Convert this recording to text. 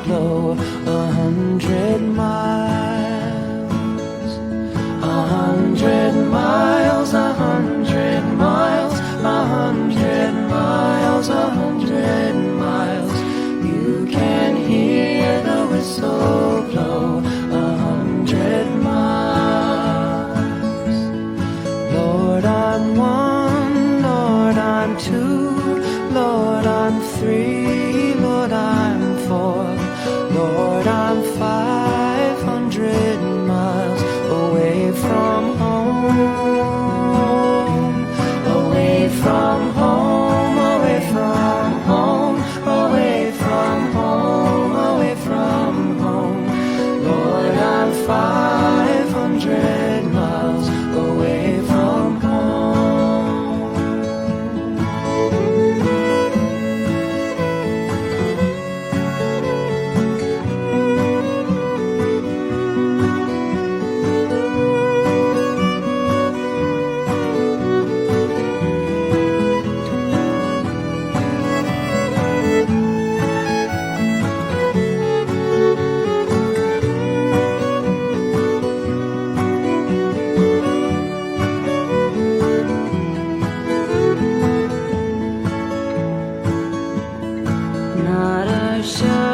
blow 100 miles, 100 miles, 100 miles, 100 miles, 100 miles. You can hear the whistle blow 100 miles. Lord, I'm one, Lord, I'm two, Lord, I'm three, Lord, I'm four, Lord, I'm 500 miles away from home, away from home, away from home, away from home, away from home. Lord, I'm 500 miles away from home. Not a shadow